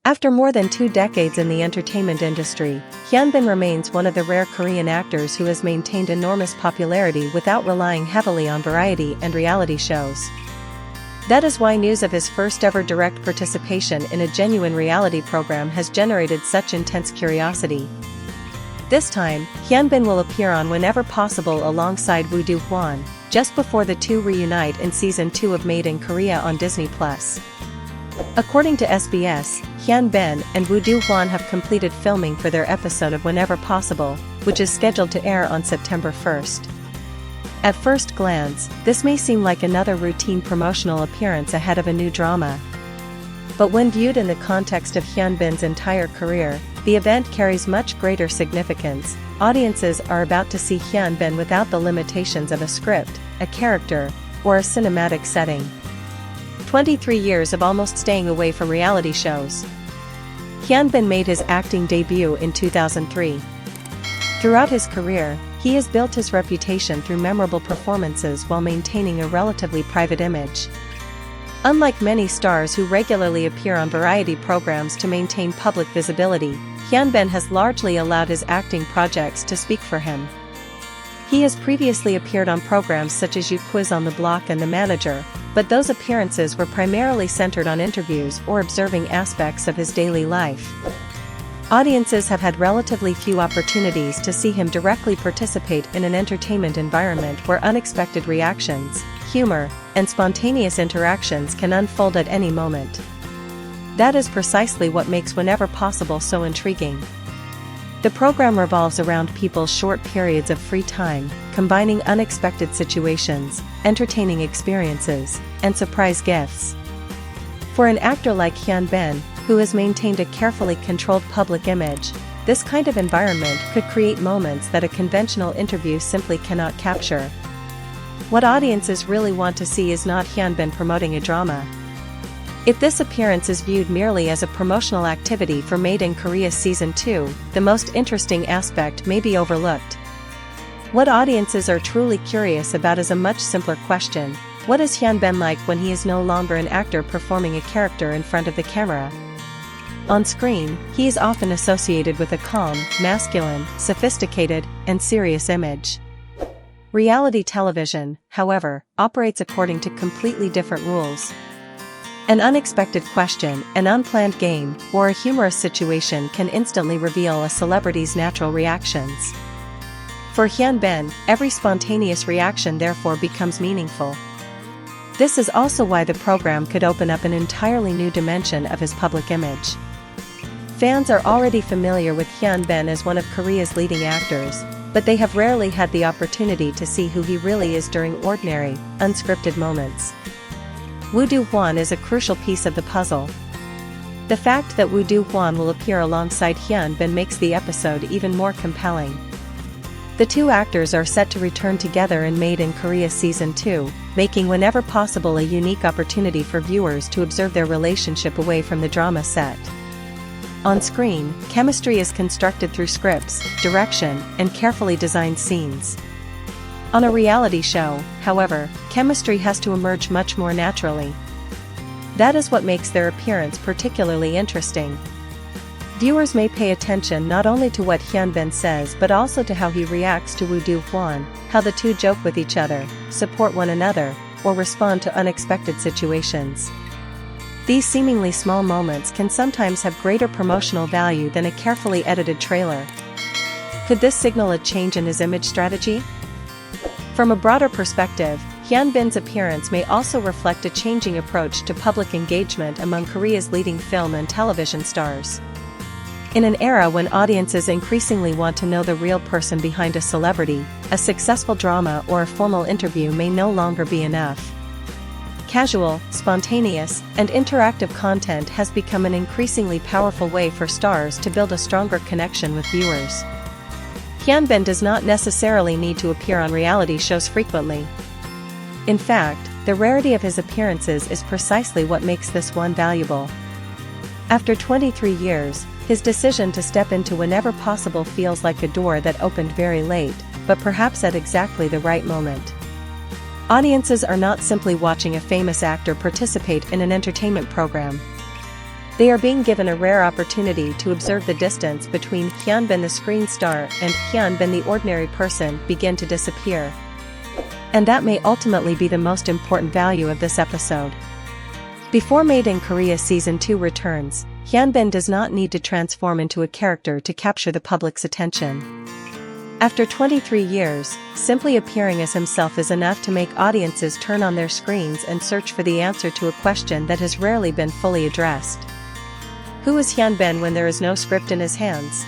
After more than 2 decades in the entertainment industry, Hyun remains one of the rare Korean actors who has maintained enormous popularity without relying heavily on variety and reality shows. That is why news of his first-ever direct participation in a genuine reality program has generated such intense curiosity. This time, Hyun will appear on Whenever Possible alongside Woo Do Hwan, just before the two reunite in Season 2 of Made in Korea on Disney+. According to SBS, Hyun and Woo Do Hwan have completed filming for their episode of Whenever Possible, which is scheduled to air on September 1st. At first glance, this may seem like another routine promotional appearance ahead of a new drama. But when viewed in the context of Hyun's entire career, the event carries much greater significance. Audiences are about to see Hyun without the limitations of a script, a character, or a cinematic setting. 23 years of almost staying away from reality shows. Hyun made his acting debut in 2003. Throughout his career, he has built his reputation through memorable performances while maintaining a relatively private image. Unlike many stars who regularly appear on variety programs to maintain public visibility, Hyun has largely allowed his acting projects to speak for him. He has previously appeared on programs such as You Quiz on the Block and The Manager, but those appearances were primarily centered on interviews or observing aspects of his daily life. Audiences have had relatively few opportunities to see him directly participate in an entertainment environment where unexpected reactions, humor, and spontaneous interactions can unfold at any moment. That is precisely what makes Whenever Possible so intriguing. The program revolves around people's short periods of free time, combining unexpected situations, entertaining experiences, and surprise gifts. For an actor like Hyun, who has maintained a carefully controlled public image, this kind of environment could create moments that a conventional interview simply cannot capture. What audiences really want to see is not Hyun promoting a drama. If this appearance is viewed merely as a promotional activity for Made in Korea Season 2, the most interesting aspect may be overlooked. What audiences are truly curious about is a much simpler question: what is Hyun like when he is no longer an actor performing a character in front of the camera? On screen, he is often associated with a calm, masculine, sophisticated, and serious image. Reality television, however, operates according to completely different rules. An unexpected question, an unplanned game, or a humorous situation can instantly reveal a celebrity's natural reactions. For Hyun, every spontaneous reaction therefore becomes meaningful. This is also why the program could open up an entirely new dimension of his public image. Fans are already familiar with Hyun as one of Korea's leading actors, but they have rarely had the opportunity to see who he really is during ordinary, unscripted moments. Woo Do Hwan is a crucial piece of the puzzle. The fact that Woo Do Hwan will appear alongside Hyun makes the episode even more compelling. The two actors are set to return together in Made in Korea Season 2, making Whenever Possible a unique opportunity for viewers to observe their relationship away from the drama set. On screen, chemistry is constructed through scripts, direction, and carefully designed scenes. On a reality show, however, chemistry has to emerge much more naturally. That is what makes their appearance particularly interesting. Viewers may pay attention not only to what Hyun says but also to how he reacts to Woo Do Hwan, how the two joke with each other, support one another, or respond to unexpected situations. These seemingly small moments can sometimes have greater promotional value than a carefully edited trailer. Could this signal a change in his image strategy? From a broader perspective, Hyun's appearance may also reflect a changing approach to public engagement among Korea's leading film and television stars. In an era when audiences increasingly want to know the real person behind a celebrity, a successful drama or a formal interview may no longer be enough. Casual, spontaneous, and interactive content has become an increasingly powerful way for stars to build a stronger connection with viewers. Hyun does not necessarily need to appear on reality shows frequently. In fact, the rarity of his appearances is precisely what makes this one valuable. After 23 years, his decision to step into Whenever Possible feels like a door that opened very late, but perhaps at exactly the right moment. Audiences are not simply watching a famous actor participate in an entertainment program. They are being given a rare opportunity to observe the distance between Hyunbin the screen star and Hyunbin the ordinary person begin to disappear. And that may ultimately be the most important value of this episode. Before Made in Korea Season 2 returns, Hyunbin does not need to transform into a character to capture the public's attention. After 23 years, simply appearing as himself is enough to make audiences turn on their screens and search for the answer to a question that has rarely been fully addressed. Who is Hyunbin when there is no script in his hands?